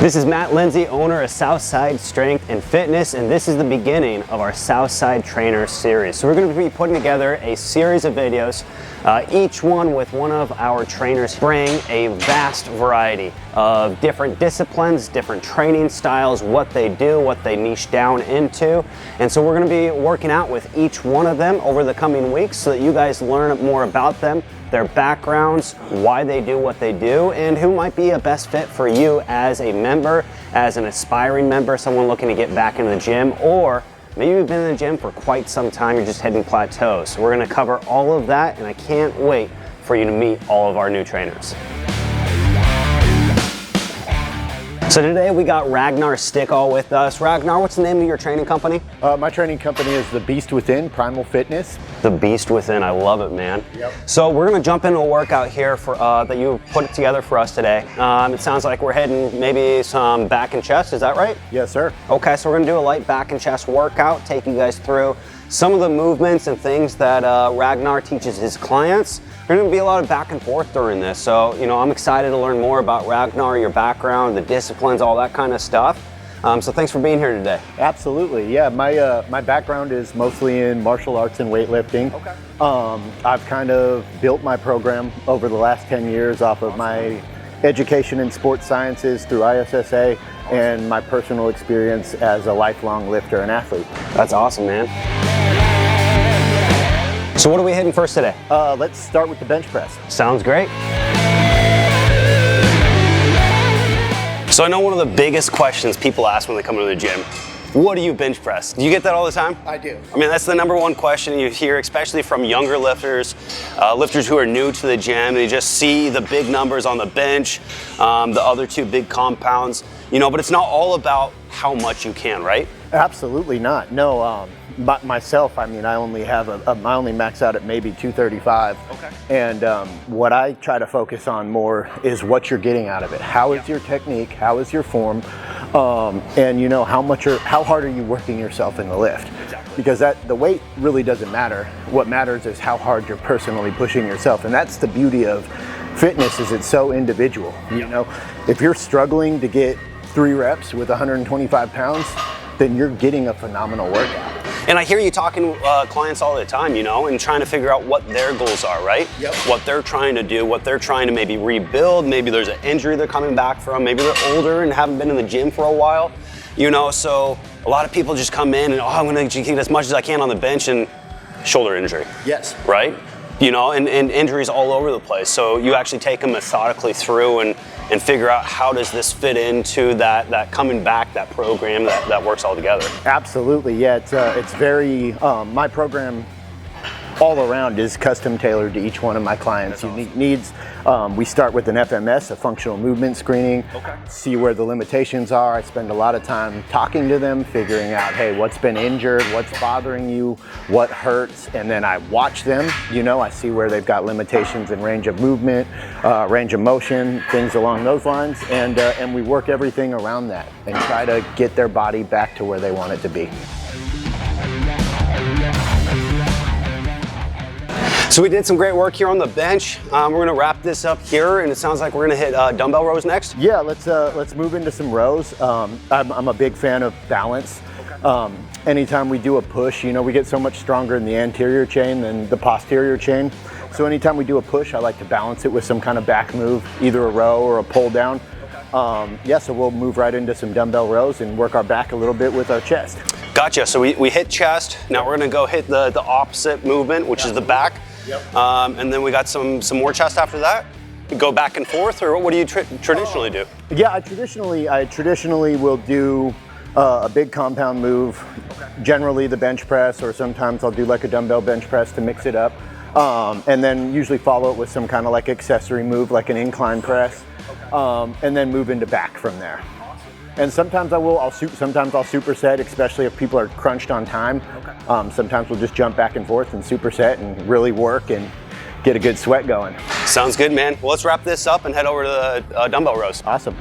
This is Matt Lindsay, owner of Southside Strength and Fitness, and this is the beginning of our Southside Trainer series. So we're going to be putting together a series of videos, each one with one of our trainers, bring a vast variety of different disciplines, different training styles, what they do, what they niche down into. And so we're going to be working out with each one of them over the coming weeks so that you guys learn more about them, their backgrounds, why they do what they do, and who might be a best fit for you as a member, as an aspiring member, someone looking to get back into the gym, or maybe you've been in the gym for quite some time, you're just hitting plateaus. So we're gonna cover all of that, and I can't wait for you to meet all of our new trainers. So today we got Ragnar Stickall with us. Ragnar, what's the name of your training company? My training company is The Beast Within, Primal Fitness. The Beast Within, I love it, man. Yep. So we're gonna jump into a workout here for that you put together for us today. It sounds like we're hitting maybe some back and chest, is that right? Yes, sir. Okay, so we're gonna do a light back and chest workout, take you guys through some of the movements and things that Ragnar teaches his clients. There's gonna be a lot of back and forth during this, so I'm excited to learn more about Ragnar, your background, the disciplines, all that kind of stuff. So thanks for being here today. Absolutely, yeah. My background is mostly in martial arts and weightlifting. Okay. I've kind of built my program over the last 10 years off of my education in sports sciences through ISSA and my personal experience as a lifelong lifter and athlete. That's awesome, man. So what are we hitting first today? Let's start with the bench press. Sounds great. So I know one of the biggest questions people ask when they come into the gym, what do you bench press? Do you get that all the time? I do. I mean, that's the number one question you hear, especially from younger lifters, lifters who are new to the gym, and they just see the big numbers on the bench, the other two big compounds, but it's not all about how much you can, right? Absolutely not. No, myself, I mean, I only max out at maybe 235. Okay. And what I try to focus on more is what you're getting out of it. How is your technique? How is your form? And how hard are you working yourself in the lift? Exactly. Because the weight really doesn't matter. What matters is how hard you're personally pushing yourself. And that's the beauty of fitness, is it's so individual. If you're struggling to get 3 reps with 125 pounds, then you're getting a phenomenal workout. And I hear you talking to clients all the time, and trying to figure out what their goals are, right? Yep. What they're trying to do, what they're trying to maybe rebuild. Maybe there's an injury they're coming back from. Maybe they're older and haven't been in the gym for a while. So a lot of people just come in and, I'm going to get as much as I can on the bench, and shoulder injury. Yes. Right? And injuries all over the place. So you actually take them methodically through and figure out how does this fit into that coming back, that program that works all together. Absolutely, yeah. It's very, my program all around is custom tailored to each one of my clients' unique needs. We start with an FMS, a functional movement screening, see where the limitations are. I spend a lot of time talking to them, figuring out, hey, what's been injured, what's bothering you, what hurts, and then I watch them. I see where they've got limitations in range of movement, range of motion, things along those lines, and we work everything around that and try to get their body back to where they want it to be. So we did some great work here on the bench. We're gonna wrap this up here, and it sounds like we're gonna hit dumbbell rows next. Yeah, let's move into some rows. I'm a big fan of balance. Okay. Anytime we do a push, we get so much stronger in the anterior chain than the posterior chain. So anytime we do a push, I like to balance it with some kind of back move, either a row or a pull down. So we'll move right into some dumbbell rows and work our back a little bit with our chest. Gotcha, so we hit chest. Now we're gonna go hit the opposite movement, which is the back. Yep. And then we got some more chest after that. You go back and forth, or what do you traditionally do? Yeah, I traditionally will do a big compound move, generally the bench press, or sometimes I'll do like a dumbbell bench press to mix it up. And then usually follow it with some kind of like accessory move, like an incline press, and then move into back from there. And sometimes I'll superset, especially if people are crunched on time. Sometimes we'll just jump back and forth and superset and really work and get a good sweat going. Sounds good, man. Well, let's wrap this up and head over to the dumbbell rows. Awesome.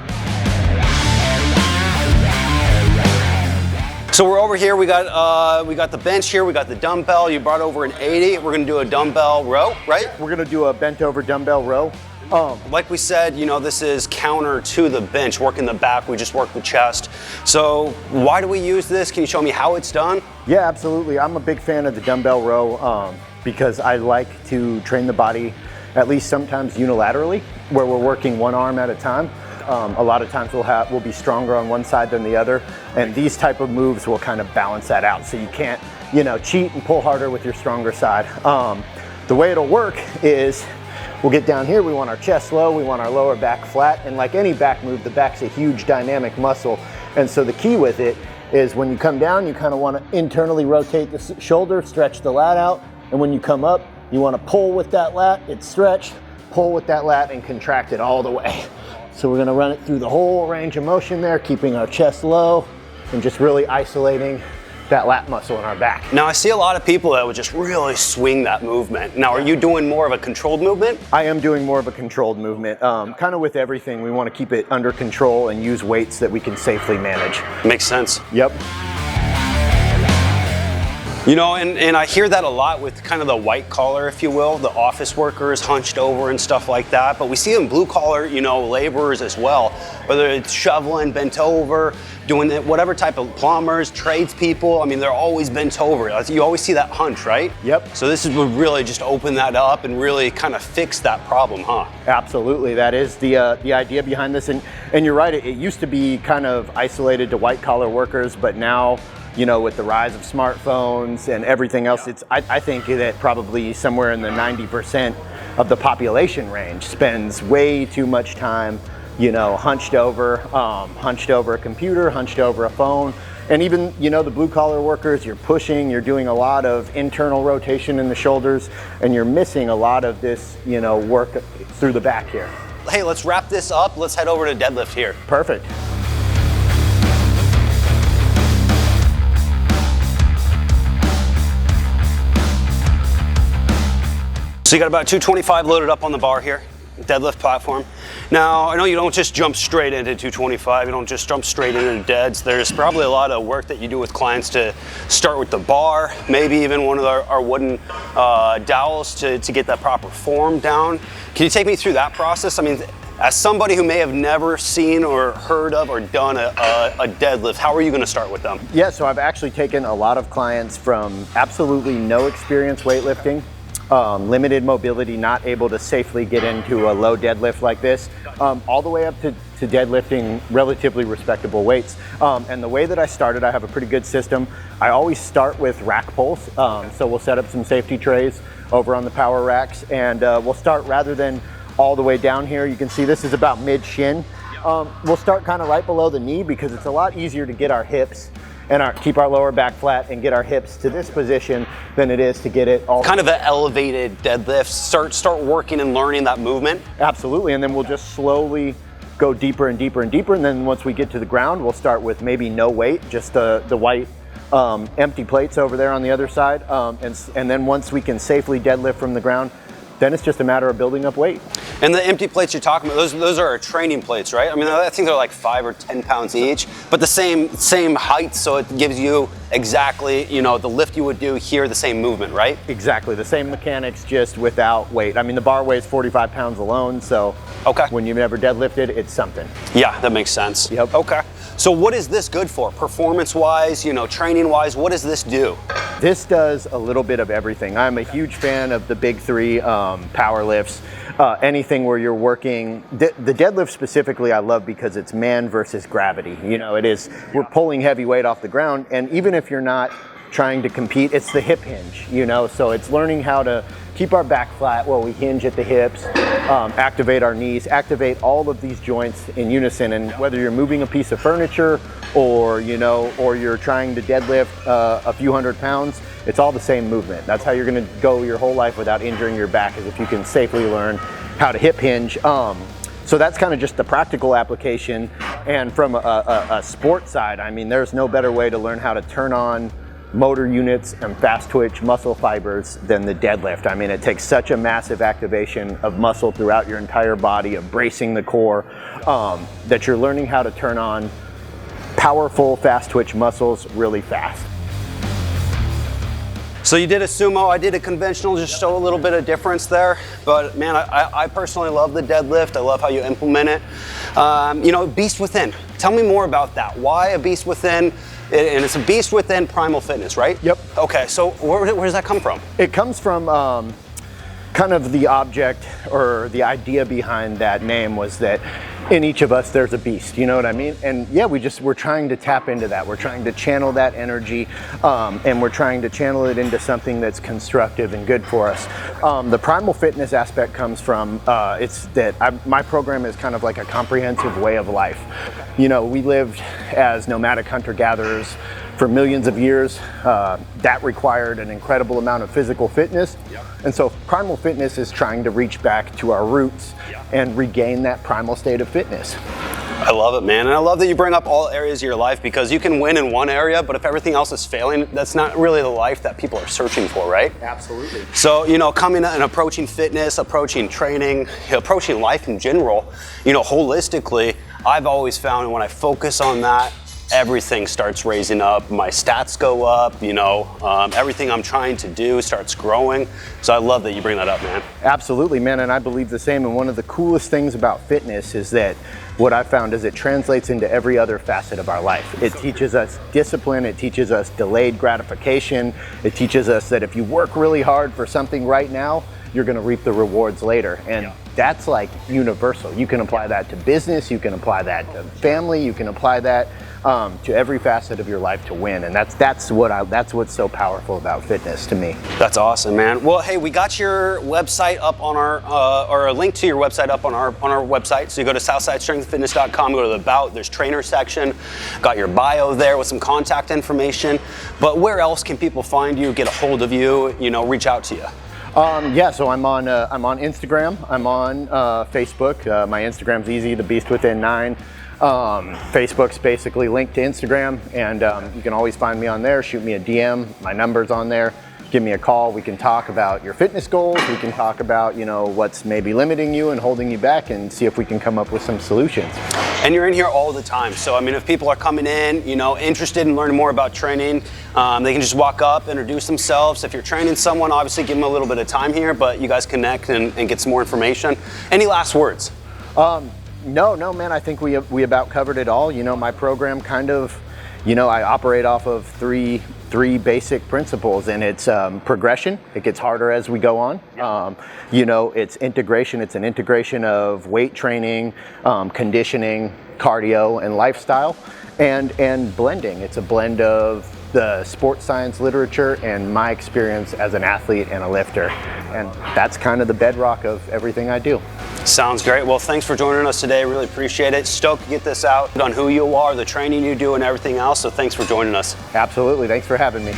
So we're over here, we got the bench here, we got the dumbbell. You brought over an 80. We're gonna do a dumbbell row, right? We're gonna do a bent over dumbbell row. Like we said, you know, this is counter to the bench, working the back, we just work the chest. So why do we use this? Can you show me how it's done? Yeah, absolutely. I'm a big fan of the dumbbell row because I like to train the body, at least sometimes unilaterally, where we're working one arm at a time. A lot of times we'll be stronger on one side than the other, and these type of moves will kind of balance that out. So you can't, you know, cheat and pull harder with your stronger side. The way it'll work is we'll get down here, we want our chest low, we want our lower back flat, and like any back move, the back's a huge dynamic muscle. And so the key with it is when you come down, you kind of want to internally rotate the shoulder, stretch the lat out, and when you come up, you want to pull with that lat, it's stretched, pull with that lat and contract it all the way. So we're going to run it through the whole range of motion there, keeping our chest low and just really isolating that lat muscle in our back. Now I see a lot of people that would just really swing that movement. Now are you doing more of a controlled movement? I am doing more of a controlled movement. Kind of with everything, we want to keep it under control and use weights that we can safely manage. Makes sense. Yep. You know, and I hear that a lot with kind of the white collar, if you will, the office workers hunched over and stuff like that. But we see them blue collar, you know, laborers as well, whether it's shoveling, bent over, doing it, whatever type of plumbers, tradespeople. I mean, they're always bent over. You always see that hunch, right? Yep. So this would really just open that up and really kind of fix that problem, huh? Absolutely, that is the idea behind this. And you're right, it used to be kind of isolated to white collar workers, but now, you know, with the rise of smartphones and everything else, I think that probably somewhere in the 90% of the population range spends way too much time, you know, hunched over a computer, hunched over a phone. And even, you know, the blue collar workers, you're pushing, you're doing a lot of internal rotation in the shoulders, and you're missing a lot of this, you know, work through the back here. Hey, let's wrap this up. Let's head over to deadlift here. Perfect. So you got about 225 loaded up on the bar here, deadlift platform. Now, I know you don't just jump straight into 225, you don't just jump straight into deads. There's probably a lot of work that you do with clients to start with the bar, maybe even one of our wooden dowels to get that proper form down. Can you take me through that process? I mean, as somebody who may have never seen or heard of or done a deadlift, how are you going to start with them? Yeah, so I've actually taken a lot of clients from absolutely no experience weightlifting, limited mobility, not able to safely get into a low deadlift like this, all the way up to deadlifting relatively respectable weights. And the way that I started, I have a pretty good system. I always start with rack pulls. So we'll set up some safety trays over on the power racks, and we'll start rather than all the way down here. You can see this is about mid-shin. We'll start kind of right below the knee because it's a lot easier to get our hips and keep our lower back flat and get our hips to this position than it is to get it all. Kind of an elevated deadlift, start working and learning that movement. Absolutely, and then we'll just slowly go deeper and deeper and deeper, and then once we get to the ground, we'll start with maybe no weight, just the white empty plates over there on the other side, and then once we can safely deadlift from the ground, then it's just a matter of building up weight. And the empty plates you're talking about, those are our training plates, right? I mean, I think they're like 5 or 10 pounds each, but the same height, so it gives you exactly, you know, the lift you would do here, the same movement, right? Exactly, the same mechanics, just without weight. I mean, the bar weighs 45 pounds alone, so okay. When you've never deadlifted, it's something. Yeah, that makes sense. Yep. Okay. So what is this good for? Performance-wise, you know, training-wise, what does this do? This does a little bit of everything. I'm a huge fan of the big three power lifts. Anything where you're working, the deadlift specifically I love because it's man versus gravity. You know, we're pulling heavy weight off the ground, and even if you're not trying to compete, it's the hip hinge, you know, so it's learning how to keep our back flat while we hinge at the hips, activate our knees, activate all of these joints in unison. And whether you're moving a piece of furniture or, you know, or you're trying to deadlift a few hundred pounds, it's all the same movement. That's how you're going to go your whole life without injuring your back, is if you can safely learn how to hip hinge. So that's kind of just the practical application. And from a sport side, I mean, there's no better way to learn how to turn on motor units and fast twitch muscle fibers than the deadlift. I mean, it takes such a massive activation of muscle throughout your entire body, of bracing the core, that you're learning how to turn on powerful fast twitch muscles really fast. So you did a sumo, I did a conventional, just show a little bit of difference there. But man, I personally love the deadlift. I love how you implement it. You know, Beast Within. Tell me more about that. Why a Beast Within? And it's a Beast Within Primal Fitness, right? Yep. Okay, so where does that come from? It comes from kind of the object or the idea behind that name was that in each of us there's a beast, you know what I mean? And yeah, we're trying to tap into that. We're trying to channel that energy, and we're trying to channel it into something that's constructive and good for us. The primal fitness aspect comes from my program is kind of like a comprehensive way of life. You know, we lived as nomadic hunter-gatherers for millions of years. That required an incredible amount of physical fitness. Yep. And so primal fitness is trying to reach back to our roots and regain that primal state of fitness. I love it, man. And I love that you bring up all areas of your life, because you can win in one area, but if everything else is failing, that's not really the life that people are searching for, right? Absolutely. So, you know, coming and approaching fitness, approaching training, approaching life in general, you know, holistically, I've always found when I focus on that, everything starts raising up, my stats go up, you know, everything I'm trying to do starts growing. So I love that you bring that up, man. Absolutely, man, and I believe the same. And one of the coolest things about fitness is that what I found is it translates into every other facet of our life. It teaches us discipline, it teaches us delayed gratification, it teaches us that if you work really hard for something right now, you're gonna reap the rewards later. And that's like universal. You can apply that to business, you can apply that to family, you can apply that to every facet of your life to win. And that's what's so powerful about fitness to me. That's awesome, man. Well, hey, we got your website up on our, or a link to your website up on our website. So you go to southsidestrengthfitness.com, go to the About, there's trainer section, got your bio there with some contact information. But where else can people find you, get a hold of you, you know, reach out to you? Yeah, so I'm on Instagram, I'm on Facebook. My Instagram's easy, The Beast Within 9. Facebook's basically linked to Instagram, and you can always find me on there. Shoot me a DM, my number's on there. Give me a call. We can talk about your fitness goals. We can talk about, you know, what's maybe limiting you and holding you back, and see if we can come up with some solutions. And you're in here all the time. So, I mean, if people are coming in, you know, interested in learning more about training, they can just walk up, introduce themselves. If you're training someone, obviously give them a little bit of time here, but you guys connect and get some more information. Any last words? No, man, I think we about covered it all. You know, my program kind of, you know, I operate off of three basic principles, and it's progression. It gets harder as we go on. You know, it's integration. It's an integration of weight training, conditioning, cardio, and lifestyle, and blending. It's a blend of the sports science literature and my experience as an athlete and a lifter. And that's kind of the bedrock of everything I do. Sounds great. Well, thanks for joining us today. Really appreciate it. Stoked to get this out on who you are, the training you do, and everything else. So thanks for joining us. Absolutely. Thanks for having me.